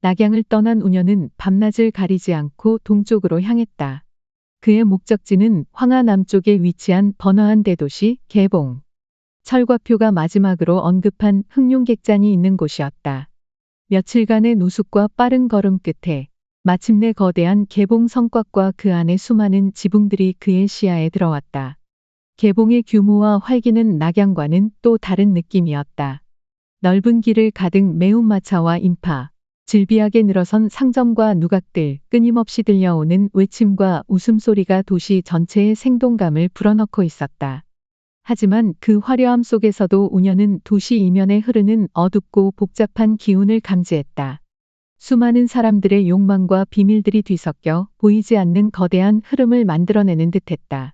낙양을 떠난 운현은 밤낮을 가리지 않고 동쪽으로 향했다. 그의 목적지는 황하 남쪽에 위치한 번화한 대도시 개봉. 철과표가 마지막으로 언급한 흑룡객잔이 있는 곳이었다. 며칠간의 노숙과 빠른 걸음 끝에 마침내 거대한 개봉 성곽과 그 안의 수많은 지붕들이 그의 시야에 들어왔다. 개봉의 규모와 활기는 낙양과는 또 다른 느낌이었다. 넓은 길을 가득 매운마차와 인파, 질비하게 늘어선 상점과 누각들, 끊임없이 들려오는 외침과 웃음소리가 도시 전체의 생동감을 불어넣고 있었다. 하지만 그 화려함 속에서도 운현은 도시 이면에 흐르는 어둡고 복잡한 기운을 감지했다. 수많은 사람들의 욕망과 비밀들이 뒤섞여 보이지 않는 거대한 흐름을 만들어내는 듯했다.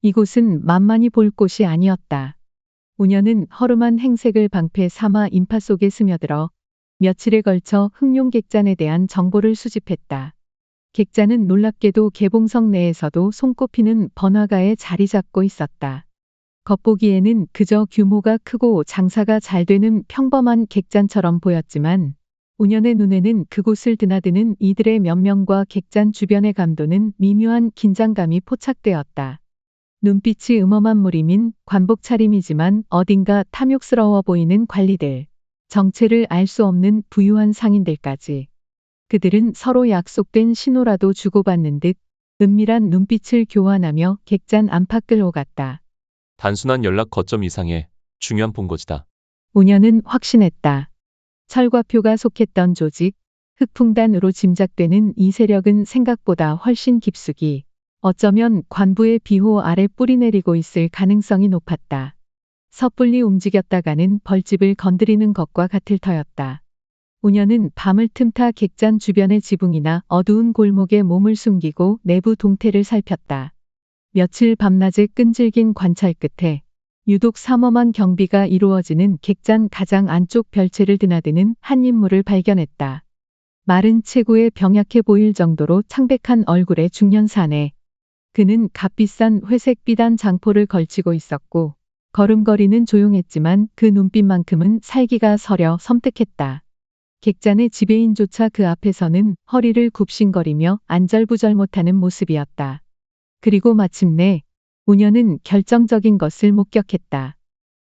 이곳은 만만히 볼 곳이 아니었다. 운현은 허름한 행색을 방패 삼아 인파 속에 스며들어 며칠에 걸쳐 흑룡객잔에 대한 정보를 수집했다. 객잔은 놀랍게도 개봉성 내에서도 손꼽히는 번화가에 자리 잡고 있었다. 겉보기에는 그저 규모가 크고 장사가 잘 되는 평범한 객잔처럼 보였지만 운현의 눈에는 그곳을 드나드는 이들의 몇 명과 객잔 주변에 감도는 미묘한 긴장감이 포착되었다. 눈빛이 음험한 관복 차림이지만 어딘가 탐욕스러워 보이는 관리들, 정체를 알 수 없는 부유한 상인들까지. 그들은 서로 약속된 신호라도 주고받는 듯 은밀한 눈빛을 교환하며 객잔 안팎을 오갔다. 단순한 연락 거점 이상의 중요한 본거지다. 운현은 확신했다. 철과표가 속했던 조직, 흑풍단으로 짐작되는 이 세력은 생각보다 훨씬 깊숙이, 어쩌면 관부의 비호 아래 뿌리내리고 있을 가능성이 높았다. 섣불리 움직였다가는 벌집을 건드리는 것과 같을 터였다. 운현은 밤을 틈타 객잔 주변의 지붕이나 어두운 골목에 몸을 숨기고 내부 동태를 살폈다. 며칠 밤낮의 끈질긴 관찰 끝에 유독 삼엄한 경비가 이루어지는 객잔 가장 안쪽 별채를 드나드는 한 인물을 발견했다. 마른 체구에 병약해 보일 정도로 창백한 얼굴의 중년 사내. 그는 값비싼 회색 비단 장포를 걸치고 있었고 걸음걸이는 조용했지만 그 눈빛만큼은 살기가 서려 섬뜩했다. 객잔의 지배인조차 그 앞에서는 허리를 굽신거리며 안절부절 못하는 모습이었다. 그리고 마침내 운현은 결정적인 것을 목격했다.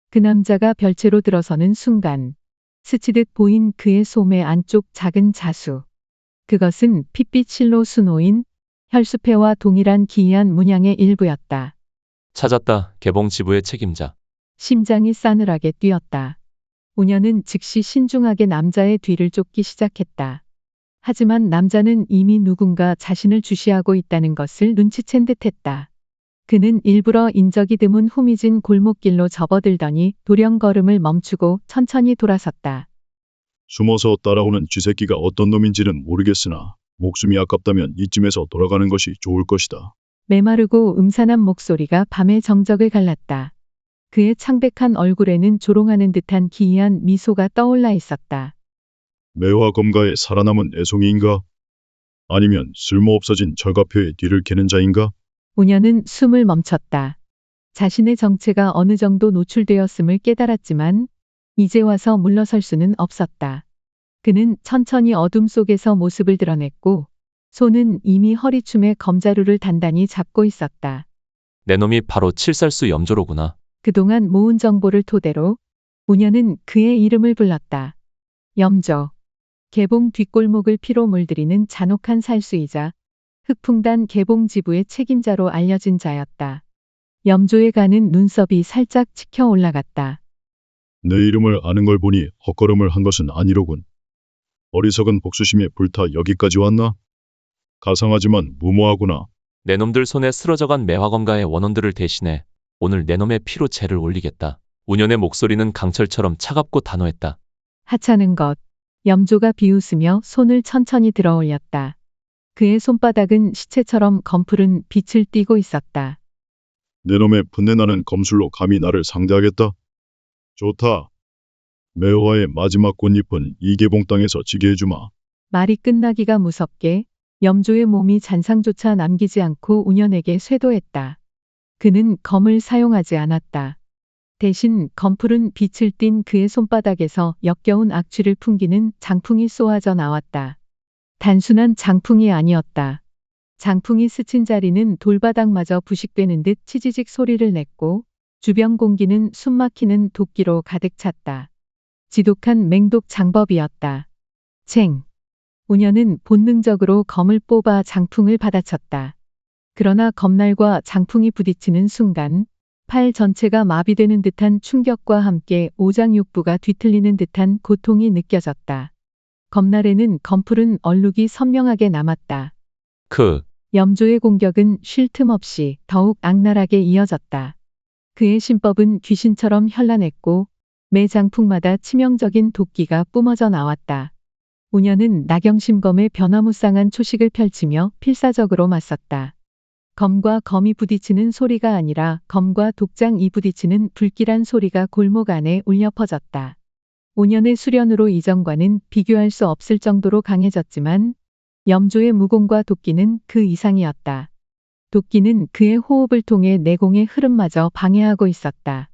그 남자가 별채로 들어서는 순간 스치듯 보인 그의 소매 안쪽 작은 자수. 그것은 핏빛 실로 수놓인 혈수패와 동일한 기이한 문양의 일부였다. 찾았다. 개봉 지부의 책임자. 심장이 싸늘하게 뛰었다. 운현은 즉시 신중하게 남자의 뒤를 쫓기 시작했다. 하지만 남자는 이미 누군가 자신을 주시하고 있다는 것을 눈치챈 듯했다. 그는 일부러 인적이 드문 후미진 골목길로 접어들더니 도령 걸음을 멈추고 천천히 돌아섰다. 숨어서 따라오는 쥐새끼가 어떤 놈인지는 모르겠으나 목숨이 아깝다면 이쯤에서 돌아가는 것이 좋을 것이다. 메마르고 음산한 목소리가 밤의 정적을 갈랐다. 그의 창백한 얼굴에는 조롱하는 듯한 기이한 미소가 떠올라 있었다. 매화 검가에 살아남은 애송이인가? 아니면 쓸모없어진 철가표의 뒤를 캐는 자인가? 운현은 숨을 멈췄다. 자신의 정체가 어느 정도 노출되었음을 깨달았지만 이제 와서 물러설 수는 없었다. 그는 천천히 어둠 속에서 모습을 드러냈고 손은 이미 허리춤에 검자루를 단단히 잡고 있었다. 내 놈이 바로 칠살수 염조로구나. 그동안 모은 정보를 토대로 운현은 그의 이름을 불렀다. 염조. 개봉 뒷골목을 피로 물들이는 잔혹한 살수이자 흑풍단 개봉 지부의 책임자로 알려진 자였다. 염조에 가는 눈썹이 살짝 치켜 올라갔다. 내 이름을 아는 걸 보니 헛걸음을 한 것은 아니로군. 어리석은 복수심에 불타 여기까지 왔나? 가상하지만 무모하구나. 내 놈들 손에 쓰러져간 매화검가의 원혼들을 대신해 오늘 내 놈의 피로 죄를 올리겠다. 운현의 목소리는 강철처럼 차갑고 단호했다. 하찮은 것. 염조가 비웃으며 손을 천천히 들어 올렸다. 그의 손바닥은 시체처럼 검푸른 빛을 띠고 있었다. 내 놈의 분내나는 검술로 감히 나를 상대하겠다? 좋다. 매화의 마지막 꽃잎은 이계봉 땅에서 지게 해주마. 말이 끝나기가 무섭게 염조의 몸이 잔상조차 남기지 않고 운현에게 쇄도했다. 그는 검을 사용하지 않았다. 대신 검푸른 빛을 띤 그의 손바닥에서 역겨운 악취를 풍기는 장풍이 쏘아져 나왔다. 단순한 장풍이 아니었다. 장풍이 스친 자리는 돌바닥마저 부식되는 듯 치지직 소리를 냈고 주변 공기는 숨막히는 도끼로 가득 찼다. 지독한 맹독 장법이었다. 챙. 우녀는 본능적으로 검을 뽑아 장풍을 받아쳤다. 그러나 검날과 장풍이 부딪히는 순간 팔 전체가 마비되는 듯한 충격과 함께 오장육부가 뒤틀리는 듯한 고통이 느껴졌다. 검날에는 검푸른 얼룩이 선명하게 남았다. 염조의 공격은 쉴 틈 없이 더욱 악랄하게 이어졌다. 그의 신법은 귀신처럼 현란했고 매 장풍마다 치명적인 도끼가 뿜어져 나왔다. 우녀는 나경심검의 변화무쌍한 초식을 펼치며 필사적으로 맞섰다. 검과 검이 부딪히는 소리가 아니라 검과 독장이 부딪히는 불길한 소리가 골목 안에 울려 퍼졌다. 5년의 수련으로 이전과는 비교할 수 없을 정도로 강해졌지만 염조의 무공과 도끼는 그 이상이었다. 도끼는 그의 호흡을 통해 내공의 흐름마저 방해하고 있었다.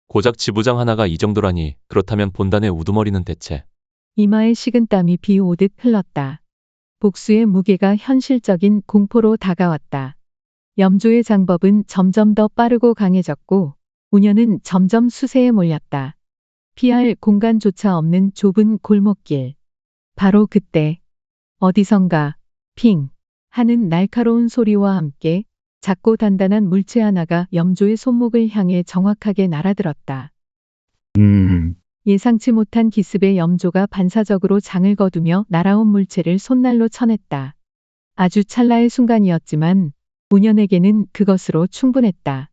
고작 지부장 하나가 이 정도라니 그렇다면 본단의 우두머리는 대체. 이마에 식은땀이 비 오듯 흘렀다. 복수의 무게가 현실적인 공포로 다가왔다. 염조의 장법은 점점 더 빠르고 강해졌고 우녀는 점점 수세에 몰렸다. 피할 공간조차 없는 좁은 골목길. 바로 그때 어디선가 핑 하는 날카로운 소리와 함께 작고 단단한 물체 하나가 염조의 손목을 향해 정확하게 날아들었다. 예상치 못한 기습에 염조가 반사적으로 장을 거두며 날아온 물체를 손날로 쳐냈다. 아주 찰나의 순간이었지만 우년에게는 그것으로 충분했다.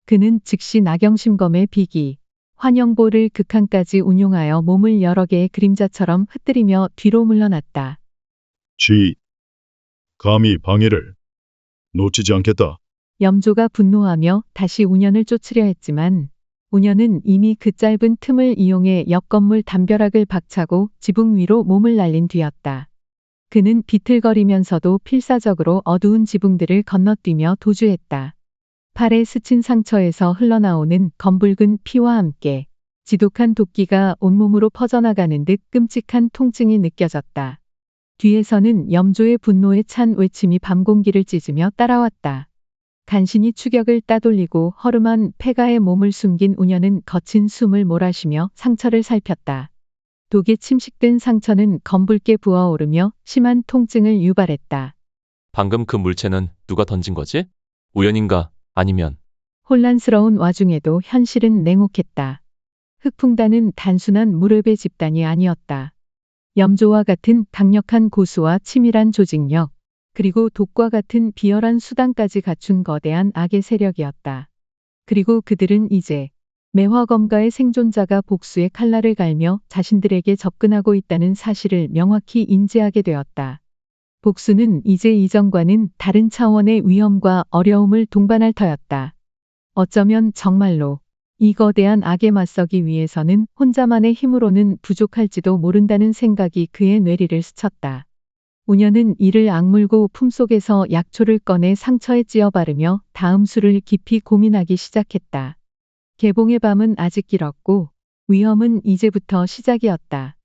그는 즉시 나경심검의 비기, 환영보를 극한까지 운용하여 몸을 여러 개의 그림자처럼 흩뜨리며 뒤로 물러났다. 감히 방해를 놓치지 않겠다. 염조가 분노하며 다시 우년을 쫓으려 했지만 우년은 이미 그 짧은 틈을 이용해 옆 건물 담벼락을 박차고 지붕 위로 몸을 날린 뒤였다. 그는 비틀거리면서도 필사적으로 어두운 지붕들을 건너뛰며 도주했다. 팔에 스친 상처에서 흘러나오는 검붉은 피와 함께 지독한 도끼가 온몸으로 퍼져나가는 듯 끔찍한 통증이 느껴졌다. 뒤에서는 염조의 분노에 찬 외침이 밤 공기를 찢으며 따라왔다. 간신히 추격을 따돌리고 허름한 폐가에 몸을 숨긴 우녀는 거친 숨을 몰아쉬며 상처를 살폈다. 독에 침식된 상처는 검붉게 부어오르며 심한 통증을 유발했다. 방금 그 물체는 누가 던진 거지? 우연인가? 아니면 혼란스러운 와중에도 현실은 냉혹했다. 흑풍단은 단순한 무렵의 집단이 아니었다. 염조와 같은 강력한 고수와 치밀한 조직력, 그리고 독과 같은 비열한 수단까지 갖춘 거대한 악의 세력이었다. 그리고 그들은 이제 매화검가의 생존자가 복수의 칼날을 갈며 자신들에게 접근하고 있다는 사실을 명확히 인지하게 되었다. 복수는 이제 이전과는 다른 차원의 위험과 어려움을 동반할 터였다. 어쩌면 정말로 이 거대한 악에 맞서기 위해서는 혼자만의 힘으로는 부족할지도 모른다는 생각이 그의 뇌리를 스쳤다. 우녀는 이를 악물고 품속에서 약초를 꺼내 상처에 찧어 바르며 다음 수를 깊이 고민하기 시작했다. 개봉의 밤은 아직 길었고 위험은 이제부터 시작이었다.